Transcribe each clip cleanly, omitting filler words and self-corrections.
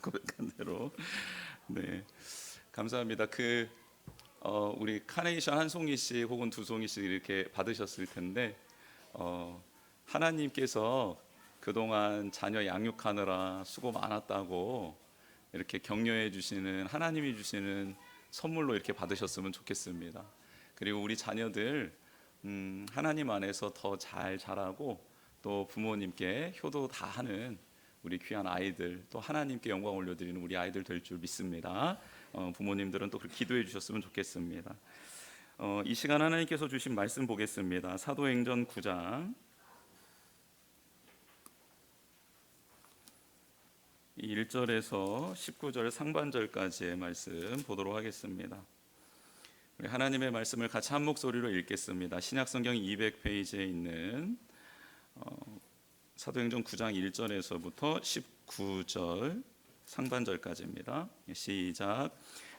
고백한 대로. 네, 감사합니다. 우리 카네이션 한 송이씩 혹은 두 송이씩 이렇게 받으셨을 텐데 하나님께서 그동안 자녀 양육하느라 수고 많았다고 이렇게 격려해 주시는, 하나님이 주시는 선물로 이렇게 받으셨으면 좋겠습니다. 그리고 우리 자녀들 하나님 안에서 더 잘 자라고 또 부모님께 효도 다 하는 우리 귀한 아이들, 또 하나님께 영광 올려드리는 우리 아이들 될 줄 믿습니다. 부모님들은 또 그렇게 기도해 주셨으면 좋겠습니다. 이 시간 하나님께서 주신 말씀 보겠습니다. 사도행전 9장 1절에서 19절 상반절까지의 말씀 보도록 하겠습니다. 우리 하나님의 말씀을 같이 한 목소리로 읽겠습니다. 신약성경 200페이지에 있는 사도행전 9장 1절에서부터 19절 상반절까지입니다. 시작.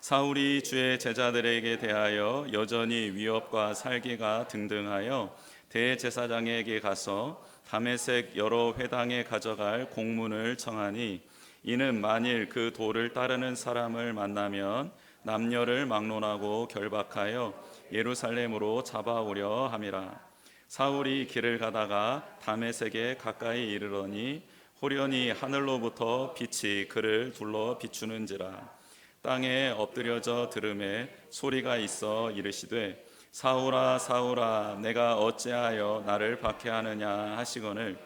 사울이 주의 제자들에게 대하여 여전히 위협과 살기가 등등하여 대제사장에게 가서 다메섹 여러 회당에 가져갈 공문을 청하니, 이는 만일 그 도를 따르는 사람을 만나면 남녀를 막론하고 결박하여 예루살렘으로 잡아오려 함이라. 사울이 길을 가다가 다메섹에 가까이 이르러니 호련히 하늘로부터 빛이 그를 둘러 비추는지라. 땅에 엎드려져 들음에 소리가 있어 이르시되, 사울아 사울아 내가 어찌하여 나를 박해하느냐 하시거늘,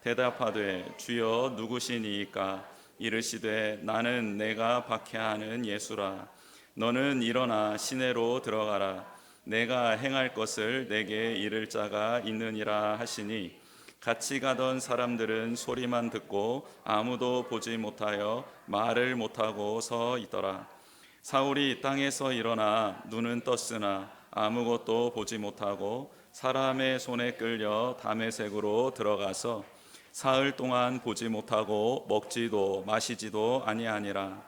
대답하되 주여 누구시니이까? 이르시되 나는 내가 박해하는 예수라. 너는 일어나 시내로 들어가라. 내가 행할 것을 내게 이를 자가 있느니라 하시니, 같이 가던 사람들은 소리만 듣고 아무도 보지 못하여 말을 못하고 서 있더라. 사울이 땅에서 일어나 눈은 떴으나 아무것도 보지 못하고 사람의 손에 끌려 다메섹으로 들어가서 사흘 동안 보지 못하고 먹지도 마시지도 아니하니라.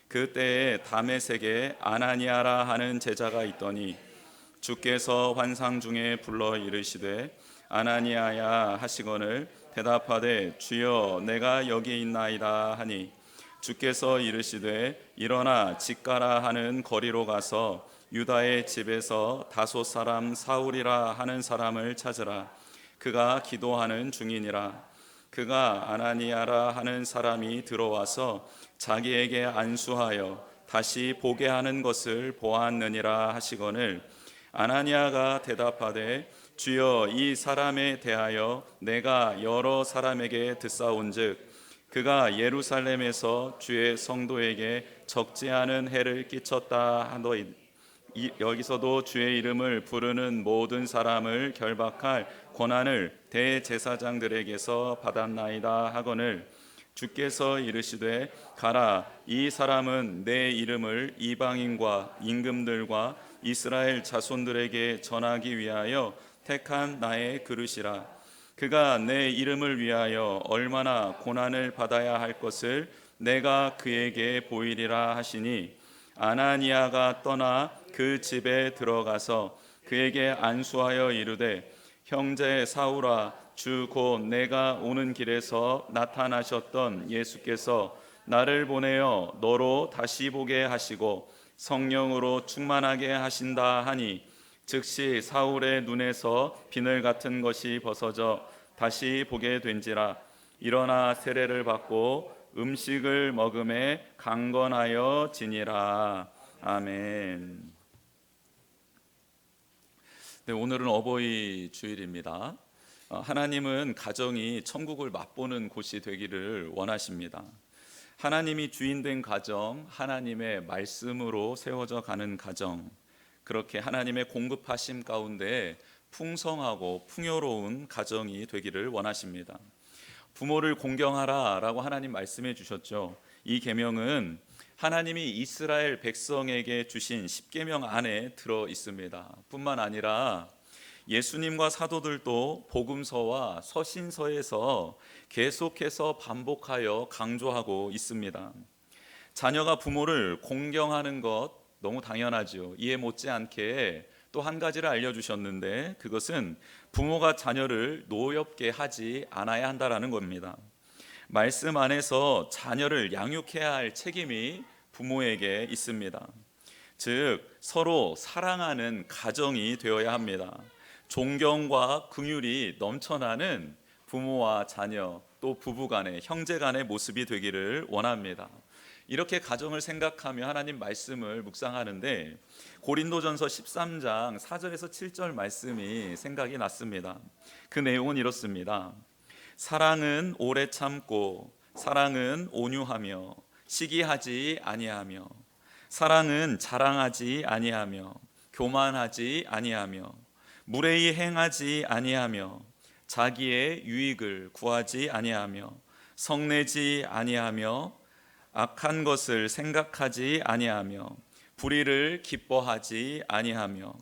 그때에 다메섹에 아나니아라 하는 제자가 있더니 주께서 환상 중에 불러 이르시되 아나니아야 하시거늘, 대답하되 주여 내가 여기 있나이다 하니, 주께서 이르시되 일어나 직가라 하는 거리로 가서 유다의 집에서 다소 사람 사울이라 하는 사람을 찾으라. 그가 기도하는 중이니라. 그가 아나니아라 하는 사람이 들어와서 자기에게 안수하여 다시 보게 하는 것을 보았느니라 하시거늘, 아나니아가 대답하되 주여 이 사람에 대하여 내가 여러 사람에게 듣사온즉 그가 예루살렘에서 주의 성도에게 적지 않은 해를 끼쳤다 하더이다. 여기서도 주의 이름을 부르는 모든 사람을 결박할 권한을 대제사장들에게서 받았나이다 하거늘, 주께서 이르시되 가라. 이 사람은 내 이름을 이방인과 임금들과 이스라엘 자손들에게 전하기 위하여 택한 나의 그릇이라. 그가 내 이름을 위하여 얼마나 고난을 받아야 할 것을 내가 그에게 보이리라 하시니, 아나니아가 떠나 그 집에 들어가서 그에게 안수하여 이르되, 형제 사울아, 주 곧 내가 오는 길에서 나타나셨던 예수께서 나를 보내어 너로 다시 보게 하시고 성령으로 충만하게 하신다 하니, 즉시 사울의 눈에서 비늘 같은 것이 벗어져 다시 보게 된지라. 일어나 세례를 받고 음식을 먹음에 강건하여 지니라. 아멘. 네, 오늘은 어버이 주일입니다. 하나님은 가정이 천국을 맛보는 곳이 되기를 원하십니다. 하나님이 주인된 가정, 하나님의 말씀으로 세워져 가는 가정, 그렇게 하나님의 공급하심 가운데 풍성하고 풍요로운 가정이 되기를 원하십니다. 부모를 공경하라 라고 하나님 말씀해 주셨죠. 이 계명은 하나님이 이스라엘 백성에게 주신 십계명 안에 들어 있습니다. 뿐만 아니라 예수님과 사도들도 복음서와 서신서에서 계속해서 반복하여 강조하고 있습니다. 자녀가 부모를 공경하는 것 너무 당연하죠. 이에 못지않게 또 한 가지를 알려주셨는데, 그것은 부모가 자녀를 노엽게 하지 않아야 한다라는 겁니다. 말씀 안에서 자녀를 양육해야 할 책임이 부모에게 있습니다. 즉 서로 사랑하는 가정이 되어야 합니다. 존경과 긍휼이 넘쳐나는 부모와 자녀, 또 부부 간의, 형제 간의 모습이 되기를 원합니다. 이렇게 가정을 생각하며 하나님 말씀을 묵상하는데 고린도전서 13장 4절에서 7절 말씀이 생각이 났습니다. 그 내용은 이렇습니다. 사랑은 오래 참고, 사랑은 온유하며 시기하지 아니하며, 사랑은 자랑하지 아니하며 교만하지 아니하며 무례히 행하지 아니하며 자기의 유익을 구하지 아니하며 성내지 아니하며 악한 것을 생각하지 아니하며 불의를 기뻐하지 아니하며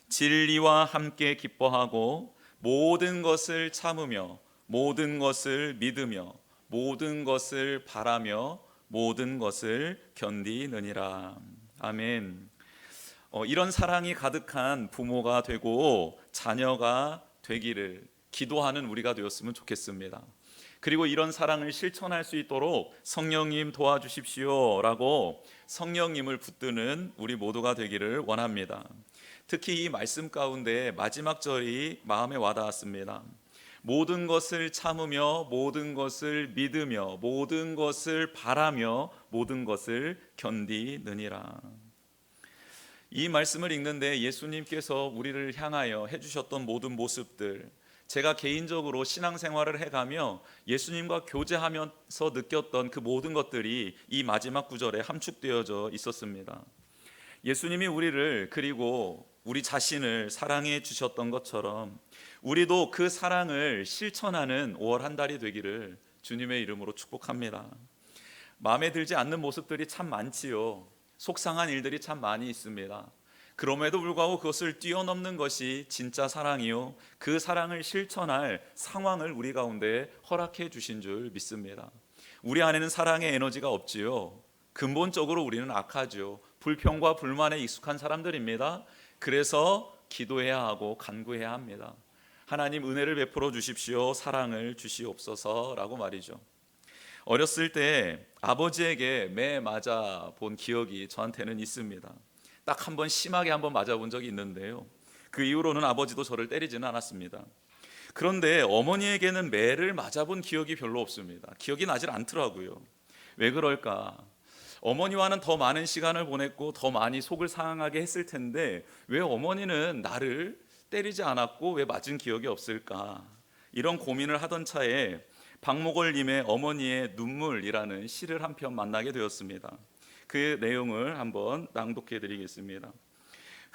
진리와 함께 기뻐하고 모든 것을 참으며 모든 것을 믿으며 모든 것을 바라며 모든 것을 견디느니라. 아멘. 이런 사랑이 가득한 부모가 되고 자녀가 되기를 기도하는 우리가 되었으면 좋겠습니다. 그리고 이런 사랑을 실천할 수 있도록 성령님 도와주십시오라고 성령님을 붙드는 우리 모두가 되기를 원합니다. 특히 이 말씀 가운데 마지막 절이 마음에 와닿았습니다. 모든 것을 참으며 모든 것을 믿으며 모든 것을 바라며 모든 것을 견디느니라. 이 말씀을 읽는데 예수님께서 우리를 향하여 해주셨던 모든 모습들, 제가 개인적으로 신앙생활을 해가며 예수님과 교제하면서 느꼈던 그 모든 것들이 이 마지막 구절에 함축되어져 있었습니다. 예수님이 우리를 그리고 우리 자신을 사랑해 주셨던 것처럼 우리도 그 사랑을 실천하는 5월 한 달이 되기를 주님의 이름으로 축복합니다. 마음에 들지 않는 모습들이 참 많지요. 속상한 일들이 참 많이 있습니다. 그럼에도 불구하고 그것을 뛰어넘는 것이 진짜 사랑이요, 그 사랑을 실천할 상황을 우리 가운데 허락해 주신 줄 믿습니다. 우리 안에는 사랑의 에너지가 없지요. 근본적으로 우리는 악하죠. 불평과 불만에 익숙한 사람들입니다. 그래서 기도해야 하고 간구해야 합니다. 하나님 은혜를 베풀어 주십시오, 사랑을 주시옵소서라고 말이죠. 어렸을 때 아버지에게 매 맞아 본 기억이 저한테는 있습니다. 딱 한 번 심하게 한 번 맞아본 적이 있는데요, 그 이후로는 아버지도 저를 때리지는 않았습니다. 그런데 어머니에게는 매를 맞아본 기억이 별로 없습니다. 기억이 나질 않더라고요. 왜 그럴까? 어머니와는 더 많은 시간을 보냈고 더 많이 속을 상하게 했을 텐데 왜 어머니는 나를 때리지 않았고 왜 맞은 기억이 없을까? 이런 고민을 하던 차에 박목월님의 어머니의 눈물이라는 시를 한 편 만나게 되었습니다. 그 내용을 한번 낭독해 드리겠습니다.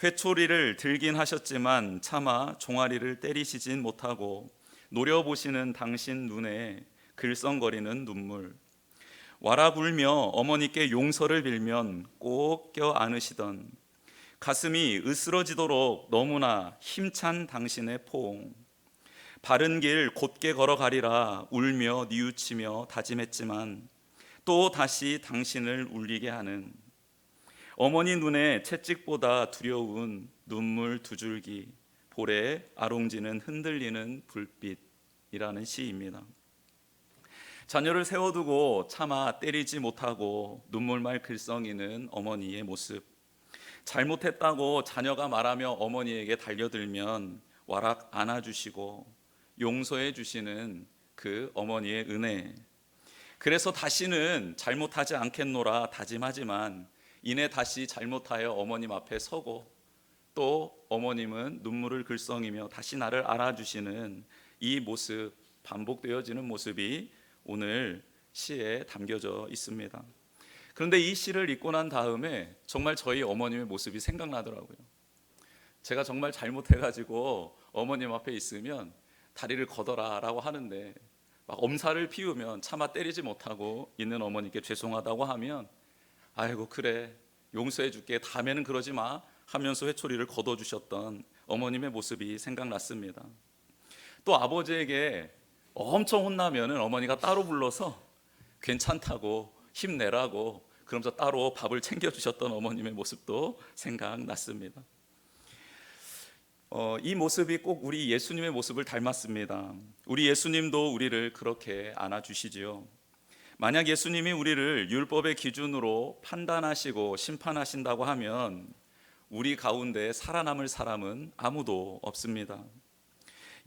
회초리를 들긴 하셨지만 차마 종아리를 때리시진 못하고 노려보시는 당신 눈에 글썽거리는 눈물, 와라 불며 어머니께 용서를 빌면 꼭 껴안으시던 가슴이 으스러지도록 너무나 힘찬 당신의 포옹, 바른 길 곧게 걸어가리라 울며 뉘우치며 다짐했지만 또 다시 당신을 울리게 하는 어머니 눈에 채찍보다 두려운 눈물 두 줄기, 볼에 아롱지는 흔들리는 불빛이라는 시입니다. 자녀를 세워두고 차마 때리지 못하고 눈물말 글썽이는 어머니의 모습, 잘못했다고 자녀가 말하며 어머니에게 달려들면 와락 안아주시고 용서해 주시는 그 어머니의 은혜, 그래서 다시는 잘못하지 않겠노라 다짐하지만 이내 다시 잘못하여 어머님 앞에 서고 또 어머님은 눈물을 글썽이며 다시 나를 알아주시는 이 모습, 반복되어지는 모습이 오늘 시에 담겨져 있습니다. 그런데 이 시를 읽고 난 다음에 정말 저희 어머님의 모습이 생각나더라고요. 제가 정말 잘못해가지고 어머님 앞에 있으면 다리를 걷어라 라고 하는데 막 엄살을 피우면 차마 때리지 못하고 있는 어머니께 죄송하다고 하면 아이고 그래 용서해 줄게 다음에는 그러지 마 하면서 회초리를 걷어주셨던 어머님의 모습이 생각났습니다. 또 아버지에게 엄청 혼나면 어머니가 따로 불러서 괜찮다고 힘내라고 그러면서 따로 밥을 챙겨주셨던 어머님의 모습도 생각났습니다. 이 모습이 꼭 우리 예수님의 모습을 닮았습니다. 우리 예수님도 우리를 그렇게 안아주시지요. 만약 예수님이 우리를 율법의 기준으로 판단하시고 심판하신다고 하면 우리 가운데 살아남을 사람은 아무도 없습니다.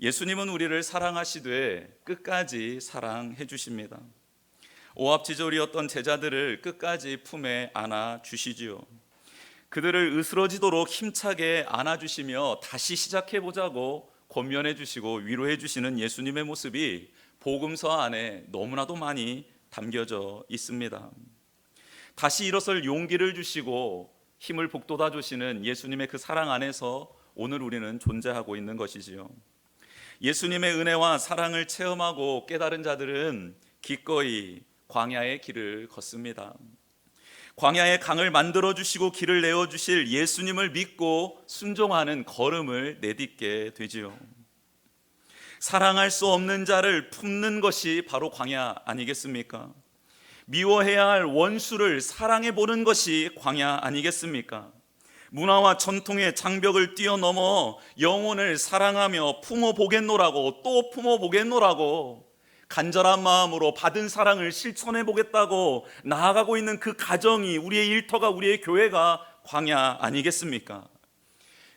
예수님은 우리를 사랑하시되 끝까지 사랑해 주십니다. 오합지졸이었던 제자들을 끝까지 품에 안아 주시지요. 그들을 으스러지도록 힘차게 안아주시며 다시 시작해보자고 권면해 주시고 위로해 주시는 예수님의 모습이 복음서 안에 너무나도 많이 담겨져 있습니다. 다시 일어설 용기를 주시고 힘을 북돋아 주시는 예수님의 그 사랑 안에서 오늘 우리는 존재하고 있는 것이지요. 예수님의 은혜와 사랑을 체험하고 깨달은 자들은 기꺼이 광야의 길을 걷습니다. 광야의 강을 만들어 주시고 길을 내어 주실 예수님을 믿고 순종하는 걸음을 내딛게 되지요. 사랑할 수 없는 자를 품는 것이 바로 광야 아니겠습니까? 미워해야 할 원수를 사랑해 보는 것이 광야 아니겠습니까? 문화와 전통의 장벽을 뛰어넘어 영혼을 사랑하며 품어보겠노라고 또 품어보겠노라고 간절한 마음으로 받은 사랑을 실천해 보겠다고 나아가고 있는 그 가정이, 우리의 일터가, 우리의 교회가 광야 아니겠습니까?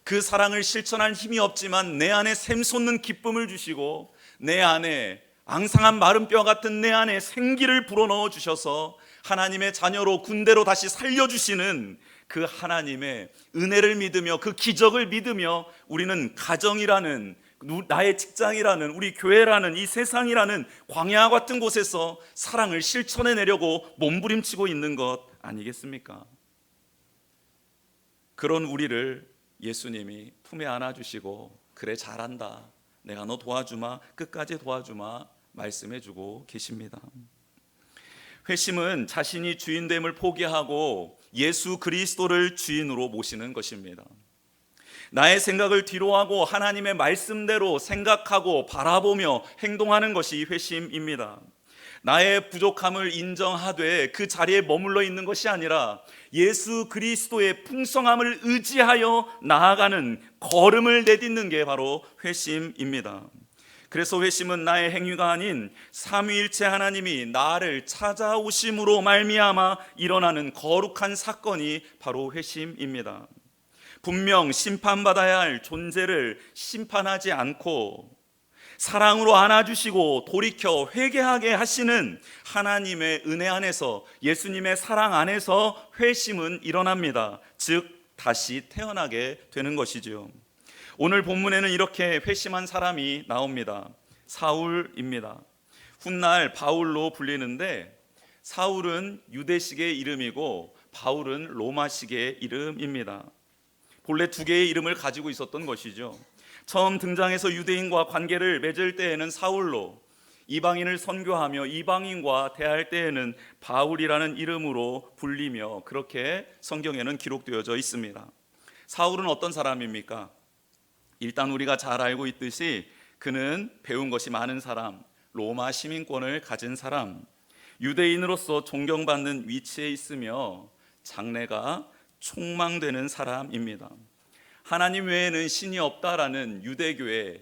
그 사랑을 실천할 힘이 없지만 내 안에 샘솟는 기쁨을 주시고 내 안에 앙상한 마른 뼈 같은 내 안에 생기를 불어넣어 주셔서 하나님의 자녀로 군대로 다시 살려주시는 그 하나님의 은혜를 믿으며 그 기적을 믿으며 우리는 가정이라는, 나의 직장이라는, 우리 교회라는, 이 세상이라는 광야 같은 곳에서 사랑을 실천해내려고 몸부림치고 있는 것 아니겠습니까? 그런 우리를 예수님이 품에 안아주시고 그래 잘한다, 내가 너 도와주마, 끝까지 도와주마 말씀해주고 계십니다. 회심은 자신이 주인됨을 포기하고 예수 그리스도를 주인으로 모시는 것입니다. 나의 생각을 뒤로하고 하나님의 말씀대로 생각하고 바라보며 행동하는 것이 회심입니다. 나의 부족함을 인정하되 그 자리에 머물러 있는 것이 아니라 예수 그리스도의 풍성함을 의지하여 나아가는 걸음을 내딛는 게 바로 회심입니다. 그래서 회심은 나의 행위가 아닌 삼위일체 하나님이 나를 찾아오심으로 말미암아 일어나는 거룩한 사건이 바로 회심입니다. 분명 심판받아야 할 존재를 심판하지 않고 사랑으로 안아주시고 돌이켜 회개하게 하시는 하나님의 은혜 안에서, 예수님의 사랑 안에서 회심은 일어납니다. 즉 다시 태어나게 되는 것이지요. 오늘 본문에는 이렇게 회심한 사람이 나옵니다. 사울입니다. 훗날 바울로 불리는데 사울은 유대식의 이름이고 바울은 로마식의 이름입니다. 본래 두 개의 이름을 가지고 있었던 것이죠. 처음 등장해서 유대인과 관계를 맺을 때에는 사울로, 이방인을 선교하며 이방인과 대할 때에는 바울이라는 이름으로 불리며 그렇게 성경에는 기록되어져 있습니다. 사울은 어떤 사람입니까? 일단 우리가 잘 알고 있듯이 그는 배운 것이 많은 사람, 로마 시민권을 가진 사람, 유대인으로서 존경받는 위치에 있으며 장래가 촉망되는 사람입니다. 하나님 외에는 신이 없다라는 유대교에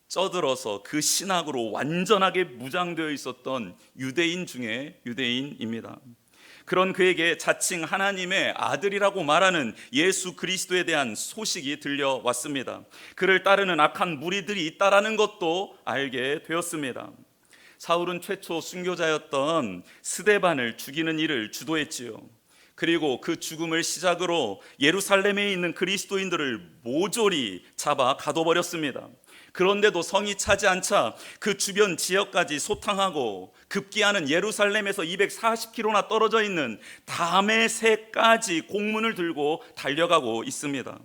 쩌들어서 그 신학으로 완전하게 무장되어 있었던 유대인 중에 유대인입니다. 그런 그에게 자칭 하나님의 아들이라고 말하는 예수 그리스도에 대한 소식이 들려왔습니다. 그를 따르는 악한 무리들이 있다라는 것도 알게 되었습니다. 사울은 최초 순교자였던 스데반을 죽이는 일을 주도했지요. 그리고 그 죽음을 시작으로 예루살렘에 있는 그리스도인들을 모조리 잡아 가둬버렸습니다. 그런데도 성이 차지 않자 그 주변 지역까지 소탕하고 급기야는 예루살렘에서 240km나 떨어져 있는 다메섹까지 공문을 들고 달려가고 있습니다.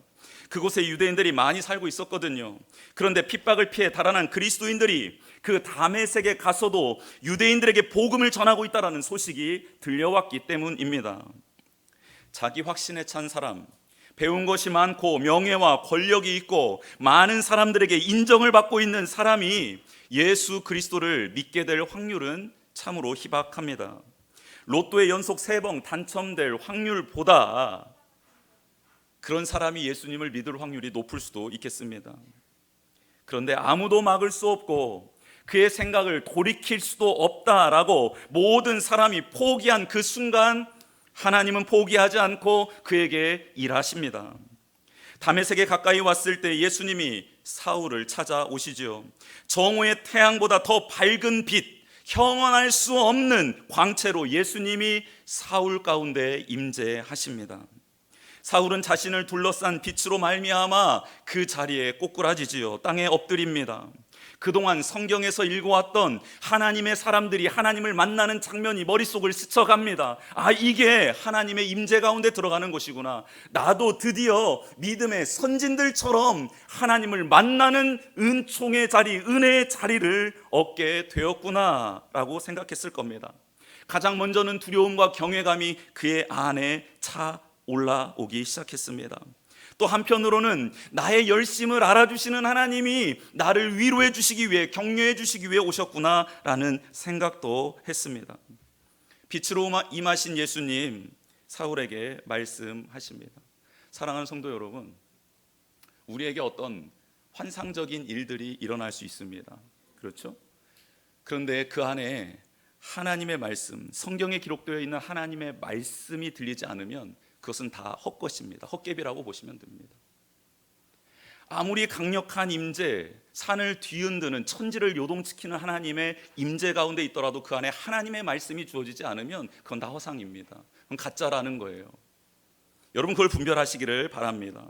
그곳에 유대인들이 많이 살고 있었거든요. 그런데 핍박을 피해 달아난 그리스도인들이 그 다메섹에 가서도 유대인들에게 복음을 전하고 있다는 소식이 들려왔기 때문입니다. 자기 확신에 찬 사람, 배운 것이 많고 명예와 권력이 있고 많은 사람들에게 인정을 받고 있는 사람이 예수 그리스도를 믿게 될 확률은 참으로 희박합니다. 로또의 연속 3번 당첨될 확률보다 그런 사람이 예수님을 믿을 확률이 높을 수도 있겠습니다. 그런데 아무도 막을 수 없고 그의 생각을 돌이킬 수도 없다라고 모든 사람이 포기한 그 순간 하나님은 포기하지 않고 그에게 일하십니다. 다메섹에 가까이 왔을 때 예수님이 사울을 찾아오시지요. 정오의 태양보다 더 밝은 빛, 형언할 수 없는 광채로 예수님이 사울 가운데 임재하십니다. 사울은 자신을 둘러싼 빛으로 말미암아 그 자리에 꼬꾸라지지요. 땅에 엎드립니다. 그동안 성경에서 읽어왔던 하나님의 사람들이 하나님을 만나는 장면이 머릿속을 스쳐갑니다. 아, 이게 하나님의 임재 가운데 들어가는 것이구나. 나도 드디어 믿음의 선진들처럼 하나님을 만나는 은총의 자리, 은혜의 자리를 얻게 되었구나 라고 생각했을 겁니다. 가장 먼저는 두려움과 경외감이 그의 안에 차 올라오기 시작했습니다. 또 한편으로는 나의 열심을 알아주시는 하나님이 나를 위로해 주시기 위해, 격려해 주시기 위해 오셨구나라는 생각도 했습니다. 빛으로 임하신 예수님, 사울에게 말씀하십니다. 사랑하는 성도 여러분, 우리에게 어떤 환상적인 일들이 일어날 수 있습니다. 그렇죠? 그런데 그 안에 하나님의 말씀, 성경에 기록되어 있는 하나님의 말씀이 들리지 않으면 그것은 다 헛것입니다. 헛개비라고 보시면 됩니다. 아무리 강력한 임재, 산을 뒤흔드는, 천지를 요동시키는 하나님의 임재 가운데 있더라도 그 안에 하나님의 말씀이 주어지지 않으면 그건 다 허상입니다. 그건 가짜라는 거예요. 여러분, 그걸 분별하시기를 바랍니다.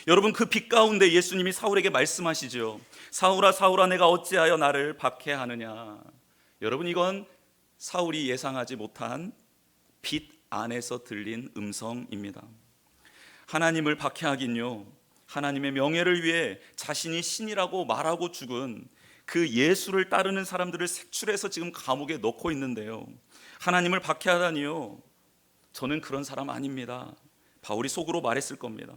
여러분, 그 빛 가운데 예수님이 사울에게 말씀하시죠. 사울아, 사울아, 내가 어찌하여 나를 박해하느냐. 여러분, 이건 사울이 예상하지 못한 빛 안에서 들린 음성입니다. 하나님을 박해하긴요, 하나님의 명예를 위해 자신이 신이라고 말하고 죽은 그 예수를 따르는 사람들을 색출해서 지금 감옥에 넣고 있는데요, 하나님을 박해하다니요, 저는 그런 사람 아닙니다. 바울이 속으로 말했을 겁니다.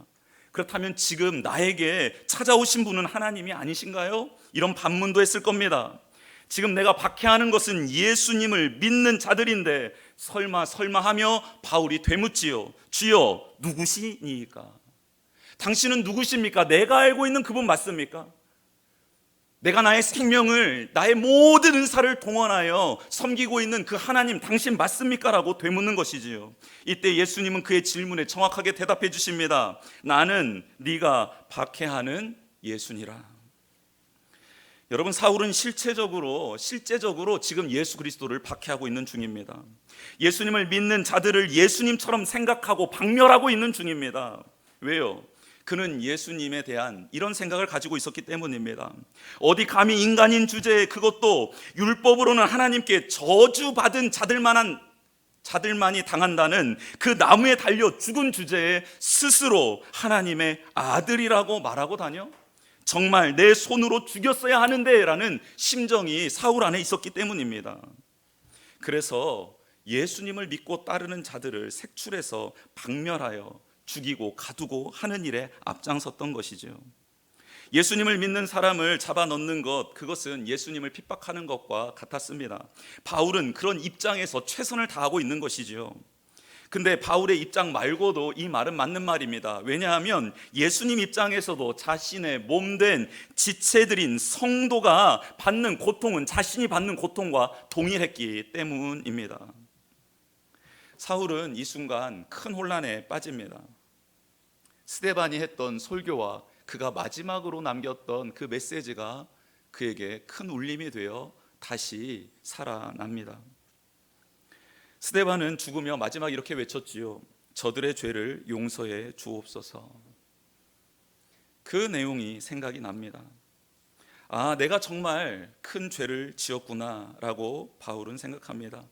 그렇다면 지금 나에게 찾아오신 분은 하나님이 아니신가요? 이런 반문도 했을 겁니다. 지금 내가 박해하는 것은 예수님을 믿는 자들인데 설마 하며 바울이 되묻지요. 주여, 누구시니까? 당신은 누구십니까? 내가 알고 있는 그분 맞습니까? 내가 나의 생명을, 나의 모든 은사를 동원하여 섬기고 있는 그 하나님, 당신 맞습니까? 라고 되묻는 것이지요. 이때 예수님은 그의 질문에 정확하게 대답해 주십니다. 나는 네가 박해하는 예수니라. 여러분, 사울은 실제적으로 지금 예수 그리스도를 박해하고 있는 중입니다. 예수님을 믿는 자들을 예수님처럼 생각하고 박멸하고 있는 중입니다. 왜요? 그는 예수님에 대한 이런 생각을 가지고 있었기 때문입니다. 어디 감히 인간인 주제에, 그것도 율법으로는 하나님께 저주받은 자들만이 당한다는 그 나무에 달려 죽은 주제에 스스로 하나님의 아들이라고 말하고 다녀? 정말 내 손으로 죽였어야 하는데 라는 심정이 사울 안에 있었기 때문입니다. 그래서 예수님을 믿고 따르는 자들을 색출해서 박멸하여 죽이고 가두고 하는 일에 앞장섰던 것이죠. 예수님을 믿는 사람을 잡아넣는 것, 그것은 예수님을 핍박하는 것과 같았습니다. 바울은 그런 입장에서 최선을 다하고 있는 것이지요. 근데 바울의 입장 말고도 이 말은 맞는 말입니다. 왜냐하면 예수님 입장에서도 자신의 몸된 지체들인 성도가 받는 고통은 자신이 받는 고통과 동일했기 때문입니다. 사울은 이 순간 큰 혼란에 빠집니다. 스데반이 했던 설교와 그가 마지막으로 남겼던 그 메시지가 그에게 큰 울림이 되어 다시 살아납니다. 스데반은 죽으며 마지막 이렇게 외쳤지요. 저들의 죄를 용서해 주옵소서. 그 내용이 생각이 납니다. 아, 내가 정말 큰 죄를 지었구나 라고 바울은 생각합니다.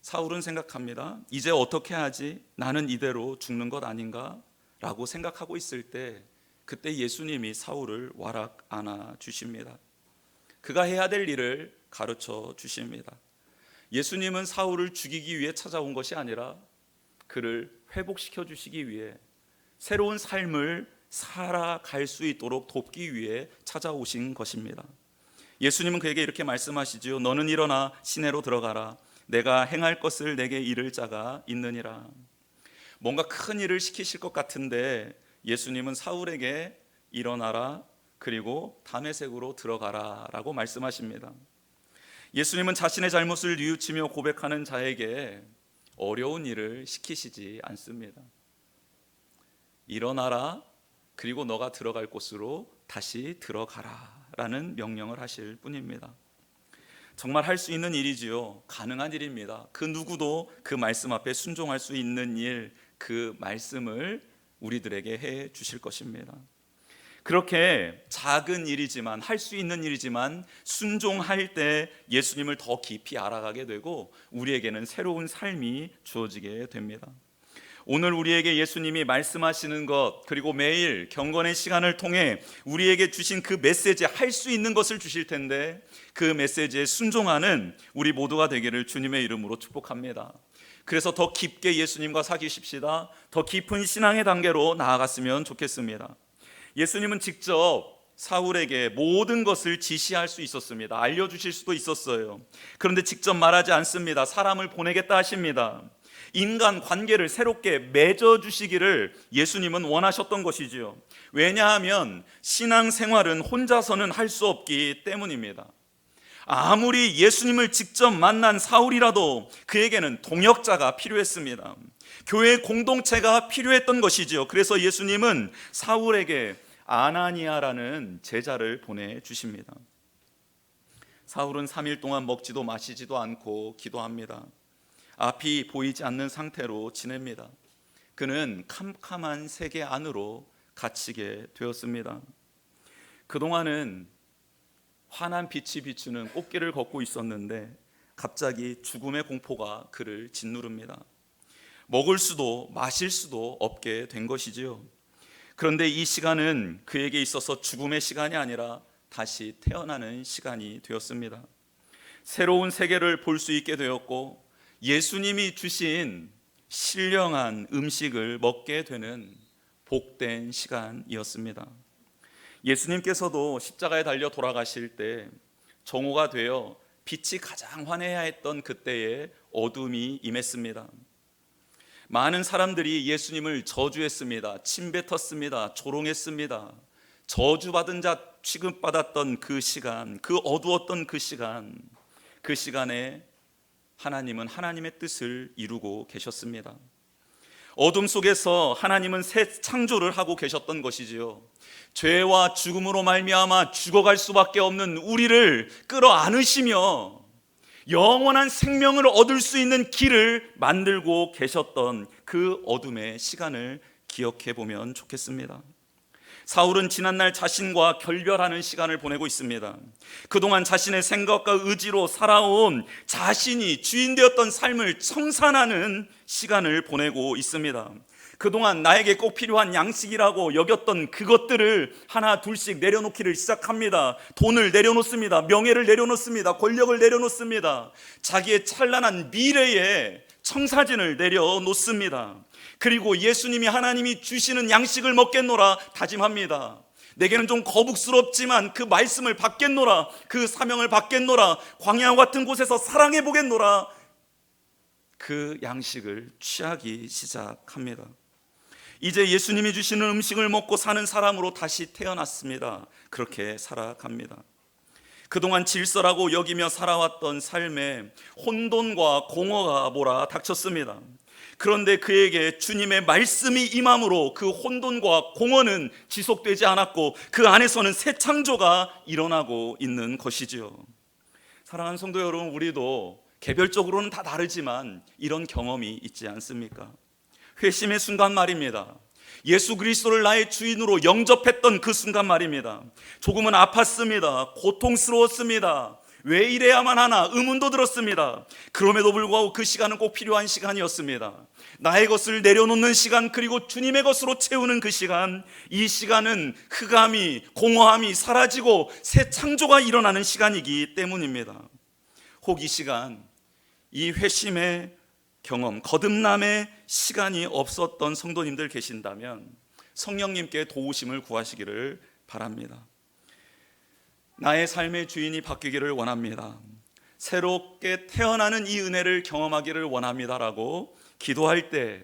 사울은 생각합니다. 이제 어떻게 하지? 나는 이대로 죽는 것 아닌가? 라고 생각하고 있을 때 그때 예수님이 사울을 와락 안아 주십니다. 그가 해야 될 일을 가르쳐 주십니다. 예수님은 사울을 죽이기 위해 찾아온 것이 아니라 그를 회복시켜 주시기 위해, 새로운 삶을 살아갈 수 있도록 돕기 위해 찾아오신 것입니다. 예수님은 그에게 이렇게 말씀하시지요. 너는 일어나 시내로 들어가라. 내가 행할 것을 내게 이를 자가 있느니라. 뭔가 큰 일을 시키실 것 같은데 예수님은 사울에게 일어나라, 그리고 다메섹으로 들어가라라고 말씀하십니다. 예수님은 자신의 잘못을 뉘우치며 고백하는 자에게 어려운 일을 시키시지 않습니다. 일어나라, 그리고 너가 들어갈 곳으로 다시 들어가라 라는 명령을 하실 뿐입니다. 정말 할 수 있는 일이지요. 가능한 일입니다. 그 누구도 그 말씀 앞에 순종할 수 있는 일, 그 말씀을 우리들에게 해 주실 것입니다. 그렇게 작은 일이지만, 할 수 있는 일이지만 순종할 때 예수님을 더 깊이 알아가게 되고 우리에게는 새로운 삶이 주어지게 됩니다. 오늘 우리에게 예수님이 말씀하시는 것, 그리고 매일 경건의 시간을 통해 우리에게 주신 그 메시지, 할 수 있는 것을 주실 텐데 그 메시지에 순종하는 우리 모두가 되기를 주님의 이름으로 축복합니다. 그래서 더 깊게 예수님과 사귀십시다. 더 깊은 신앙의 단계로 나아갔으면 좋겠습니다. 예수님은 직접 사울에게 모든 것을 지시할 수 있었습니다. 알려주실 수도 있었어요. 그런데 직접 말하지 않습니다. 사람을 보내겠다 하십니다. 인간 관계를 새롭게 맺어주시기를 예수님은 원하셨던 것이지요. 왜냐하면 신앙생활은 혼자서는 할 수 없기 때문입니다. 아무리 예수님을 직접 만난 사울이라도 그에게는 동역자가 필요했습니다. 교회 공동체가 필요했던 것이지요. 그래서 예수님은 사울에게 아나니아라는 제자를 보내주십니다. 사울은 3일 동안 먹지도 마시지도 않고 기도합니다. 앞이 보이지 않는 상태로 지냅니다. 그는 캄캄한 세계 안으로 갇히게 되었습니다. 그동안은 환한 빛이 비추는 꽃길을 걷고 있었는데 갑자기 죽음의 공포가 그를 짓누릅니다. 먹을 수도 마실 수도 없게 된 것이지요. 그런데 이 시간은 그에게 있어서 죽음의 시간이 아니라 다시 태어나는 시간이 되었습니다. 새로운 세계를 볼 수 있게 되었고 예수님이 주신 신령한 음식을 먹게 되는 복된 시간이었습니다. 예수님께서도 십자가에 달려 돌아가실 때 정오가 되어 빛이 가장 환해야 했던 그때에 어둠이 임했습니다. 많은 사람들이 예수님을 저주했습니다. 침뱉었습니다. 조롱했습니다. 저주받은 자 취급받았던 그 시간, 그 어두웠던 그 시간에 하나님은 하나님의 뜻을 이루고 계셨습니다. 어둠 속에서 하나님은 새 창조를 하고 계셨던 것이지요. 죄와 죽음으로 말미암아 죽어갈 수밖에 없는 우리를 끌어안으시며 영원한 생명을 얻을 수 있는 길을 만들고 계셨던 그 어둠의 시간을 기억해 보면 좋겠습니다. 사울은 지난날 자신과 결별하는 시간을 보내고 있습니다. 그동안 자신의 생각과 의지로 살아온 자신이 주인 되었던 삶을 청산하는 시간을 보내고 있습니다. 그동안 나에게 꼭 필요한 양식이라고 여겼던 그것들을 하나 둘씩 내려놓기를 시작합니다. 돈을 내려놓습니다. 명예를 내려놓습니다. 권력을 내려놓습니다. 자기의 찬란한 미래에 청사진을 내려놓습니다. 그리고 예수님이 하나님이 주시는 양식을 먹겠노라 다짐합니다. 내게는 좀 거북스럽지만 그 말씀을 받겠노라, 그 사명을 받겠노라, 광야와 같은 곳에서 사랑해 보겠노라. 그 양식을 취하기 시작합니다. 이제 예수님이 주시는 음식을 먹고 사는 사람으로 다시 태어났습니다. 그렇게 살아갑니다. 그동안 질서라고 여기며 살아왔던 삶에 혼돈과 공허가 몰아닥쳤습니다. 그런데 그에게 주님의 말씀이 임함으로 그 혼돈과 공허는 지속되지 않았고 그 안에서는 새 창조가 일어나고 있는 것이지요. 사랑하는 성도 여러분, 우리도 개별적으로는 다 다르지만 이런 경험이 있지 않습니까? 회심의 순간 말입니다. 예수 그리스도를 나의 주인으로 영접했던 그 순간 말입니다. 조금은 아팠습니다. 고통스러웠습니다. 왜 이래야만 하나 의문도 들었습니다. 그럼에도 불구하고 그 시간은 꼭 필요한 시간이었습니다. 나의 것을 내려놓는 시간, 그리고 주님의 것으로 채우는 그 시간, 이 시간은 흑암이, 공허함이 사라지고 새 창조가 일어나는 시간이기 때문입니다. 혹 이 시간, 이 회심의 경험, 거듭남의 시간이 없었던 성도님들 계신다면 성령님께 도우심을 구하시기를 바랍니다. 나의 삶의 주인이 바뀌기를 원합니다. 새롭게 태어나는 이 은혜를 경험하기를 원합니다라고 기도할 때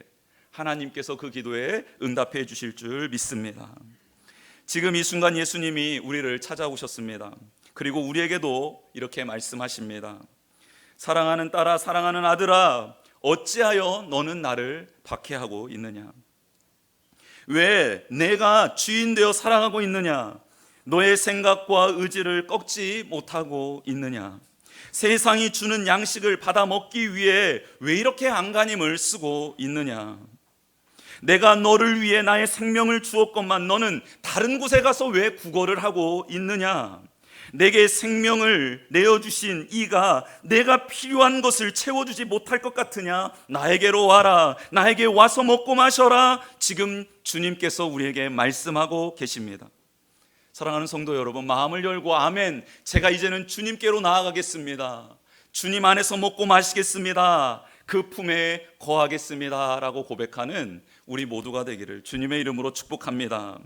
하나님께서 그 기도에 응답해 주실 줄 믿습니다. 지금 이 순간 예수님이 우리를 찾아오셨습니다. 그리고 우리에게도 이렇게 말씀하십니다. 사랑하는 딸아, 사랑하는 아들아, 어찌하여 너는 나를 박해하고 있느냐? 왜 내가 주인 되어 사랑하고 있느냐? 너의 생각과 의지를 꺾지 못하고 있느냐? 세상이 주는 양식을 받아 먹기 위해 왜 이렇게 안간힘을 쓰고 있느냐? 내가 너를 위해 나의 생명을 주었건만 너는 다른 곳에 가서 왜 구걸을 하고 있느냐? 내게 생명을 내어주신 이가 내가 필요한 것을 채워주지 못할 것 같으냐? 나에게로 와라. 나에게 와서 먹고 마셔라. 지금 주님께서 우리에게 말씀하고 계십니다. 사랑하는 성도 여러분, 마음을 열고 아멘, 제가 이제는 주님께로 나아가겠습니다. 주님 안에서 먹고 마시겠습니다. 그 품에 거하겠습니다 라고 고백하는 우리 모두가 되기를 주님의 이름으로 축복합니다.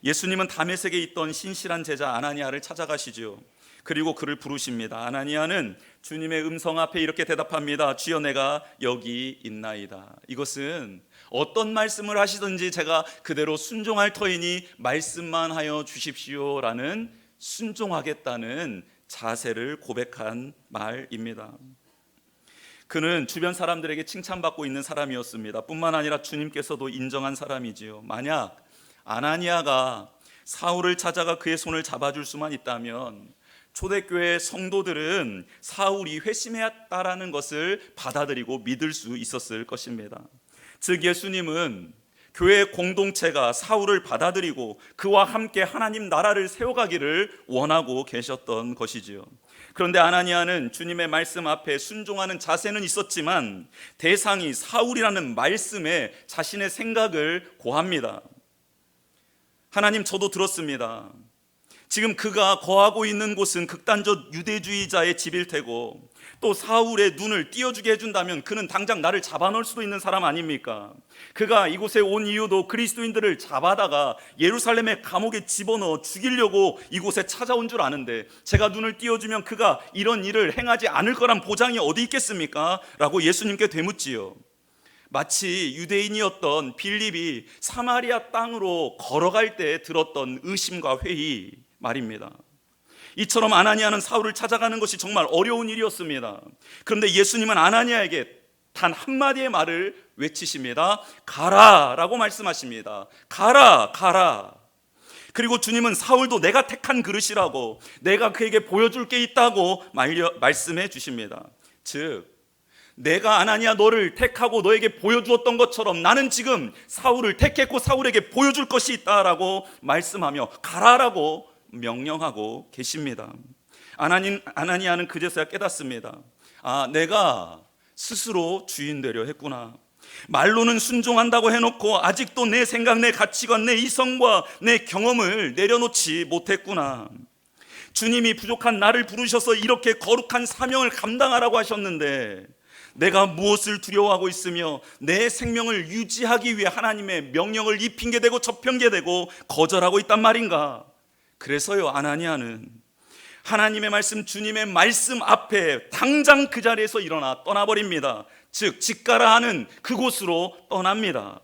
예수님은 다메섹에 있던 신실한 제자 아나니아를 찾아가시죠. 그리고 그를 부르십니다. 아나니아는 주님의 음성 앞에 이렇게 대답합니다. 주여, 내가 여기 있나이다. 이것은 어떤 말씀을 하시든지 제가 그대로 순종할 터이니 말씀만 하여 주십시오라는 순종하겠다는 자세를 고백한 말입니다. 그는 주변 사람들에게 칭찬받고 있는 사람이었습니다. 뿐만 아니라 주님께서도 인정한 사람이지요. 만약 아나니아가 사울을 찾아가 그의 손을 잡아줄 수만 있다면 초대교회 성도들은 사울이 회심했다라는 것을 받아들이고 믿을 수 있었을 것입니다. 즉 예수님은 교회 공동체가 사울을 받아들이고 그와 함께 하나님 나라를 세워가기를 원하고 계셨던 것이지요. 그런데 아나니아는 주님의 말씀 앞에 순종하는 자세는 있었지만 대상이 사울이라는 말씀에 자신의 생각을 고합니다. 하나님, 저도 들었습니다. 지금 그가 거하고 있는 곳은 극단적 유대주의자의 집일 테고 또 사울의 눈을 띄어주게 해준다면 그는 당장 나를 잡아놓을 수도 있는 사람 아닙니까? 그가 이곳에 온 이유도 그리스도인들을 잡아다가 예루살렘의 감옥에 집어넣어 죽이려고 이곳에 찾아온 줄 아는데 제가 눈을 띄워주면 그가 이런 일을 행하지 않을 거란 보장이 어디 있겠습니까? 라고 예수님께 되묻지요. 마치 유대인이었던 빌립이 사마리아 땅으로 걸어갈 때 들었던 의심과 회의 말입니다. 이처럼 아나니아는 사울을 찾아가는 것이 정말 어려운 일이었습니다. 그런데 예수님은 아나니아에게 단 한마디의 말을 외치십니다. 가라 라고 말씀하십니다. 가라, 가라. 그리고 주님은 사울도 내가 택한 그릇이라고, 내가 그에게 보여줄 게 있다고 말씀해 주십니다. 즉 내가 아나니아 너를 택하고 너에게 보여주었던 것처럼 나는 지금 사울을 택했고 사울에게 보여줄 것이 있다라고 말씀하며 가라라고 명령하고 계십니다. 아나니아는 그제서야 깨닫습니다. 아, 내가 스스로 주인 되려 했구나. 말로는 순종한다고 해놓고 아직도 내 생각, 내 가치관, 내 이성과 내 경험을 내려놓지 못했구나. 주님이 부족한 나를 부르셔서 이렇게 거룩한 사명을 감당하라고 하셨는데 내가 무엇을 두려워하고 있으며 내 생명을 유지하기 위해 하나님의 명령을 이 핑계대고 저 핑계대고 거절하고 있단 말인가? 그래서요, 아나니아는 하나님의 말씀, 주님의 말씀 앞에 당장 그 자리에서 일어나 떠나버립니다. 즉 직가라 하는 그곳으로 떠납니다.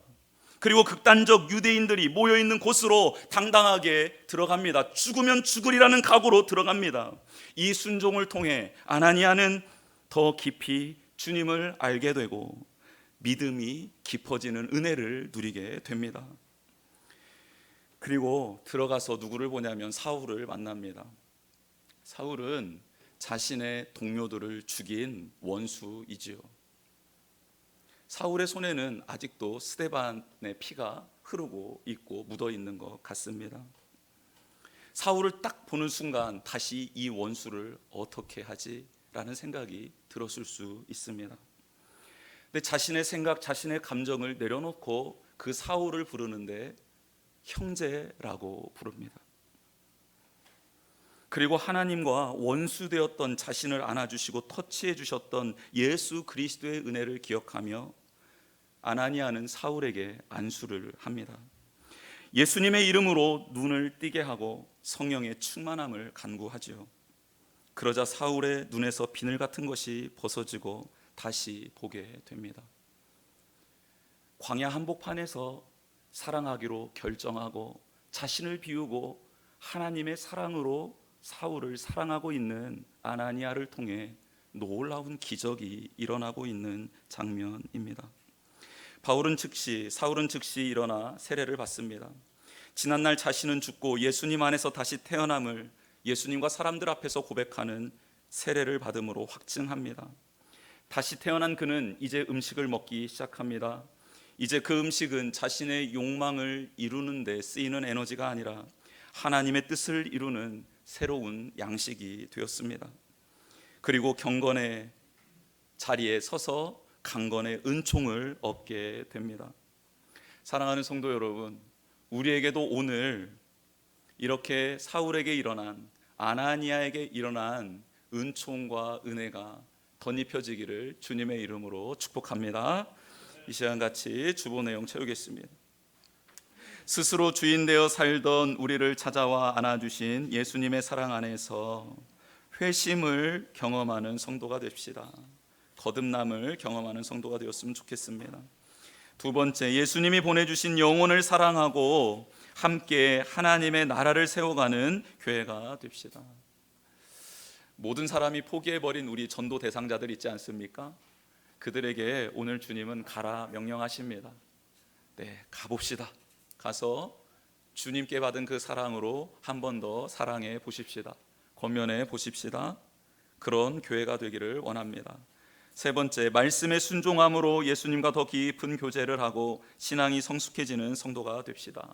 그리고 극단적 유대인들이 모여있는 곳으로 당당하게 들어갑니다. 죽으면 죽으리라는 각오로 들어갑니다. 이 순종을 통해 아나니아는 더 깊이 주님을 알게 되고 믿음이 깊어지는 은혜를 누리게 됩니다. 그리고 들어가서 누구를 보냐면 사울을 만납니다. 사울은 자신의 동료들을 죽인 원수이지요. 사울의 손에는 아직도 스데반의 피가 흐르고 있고 묻어 있는 것 같습니다. 사울을 딱 보는 순간 다시 이 원수를 어떻게 하지? 라는 생각이 들었을 수 있습니다. 근데 자신의 생각, 자신의 감정을 내려놓고 그 사울을 부르는데 형제라고 부릅니다. 그리고 하나님과 원수되었던 자신을 안아주시고 터치해 주셨던 예수 그리스도의 은혜를 기억하며 아나니아는 사울에게 안수를 합니다. 예수님의 이름으로 눈을 뜨게 하고 성령의 충만함을 간구하죠. 그러자 사울의 눈에서 비늘 같은 것이 벗어지고 다시 보게 됩니다. 광야 한복판에서 사랑하기로 결정하고 자신을 비우고 하나님의 사랑으로 사울을 사랑하고 있는 아나니아를 통해 놀라운 기적이 일어나고 있는 장면입니다. 사울은 즉시 일어나 세례를 받습니다. 지난날 자신은 죽고 예수님 안에서 다시 태어남을 예수님과 사람들 앞에서 고백하는 세례를 받음으로 확증합니다. 다시 태어난 그는 이제 음식을 먹기 시작합니다. 이제 그 음식은 자신의 욕망을 이루는 데 쓰이는 에너지가 아니라 하나님의 뜻을 이루는 새로운 양식이 되었습니다. 그리고 경건의 자리에 서서 강건의 은총을 얻게 됩니다. 사랑하는 성도 여러분, 우리에게도 오늘 이렇게 사울에게 일어난, 아나니아에게 일어난 은총과 은혜가 덧입혀지기를 주님의 이름으로 축복합니다. 이 시간 같이 주보 내용 채우겠습니다. 스스로 주인 되어 살던 우리를 찾아와 안아주신 예수님의 사랑 안에서 회심을 경험하는 성도가 됩시다. 거듭남을 경험하는 성도가 되었으면 좋겠습니다. 두 번째, 예수님이 보내주신 영혼을 사랑하고 함께 하나님의 나라를 세워가는 교회가 됩시다. 모든 사람이 포기해버린 우리 전도 대상자들 있지 않습니까? 그들에게 오늘 주님은 가라 명령하십니다. 네, 가봅시다. 가서 주님께 받은 그 사랑으로 한 번 더 사랑해 보십시다. 권면해 보십시다. 그런 교회가 되기를 원합니다. 세 번째, 말씀에 순종함으로 예수님과 더 깊은 교제를 하고 신앙이 성숙해지는 성도가 됩시다.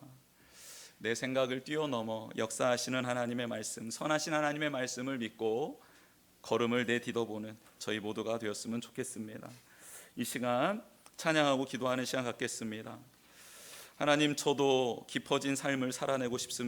내 생각을 뛰어넘어 역사하시는 하나님의 말씀, 선하신 하나님의 말씀을 믿고 걸음을 내딛어보는 저희 모두가 되었으면 좋겠습니다. 이 시간 찬양하고 기도하는 시간 갖겠습니다. 하나님, 저도 깊어진 삶을 살아내고 싶습니다.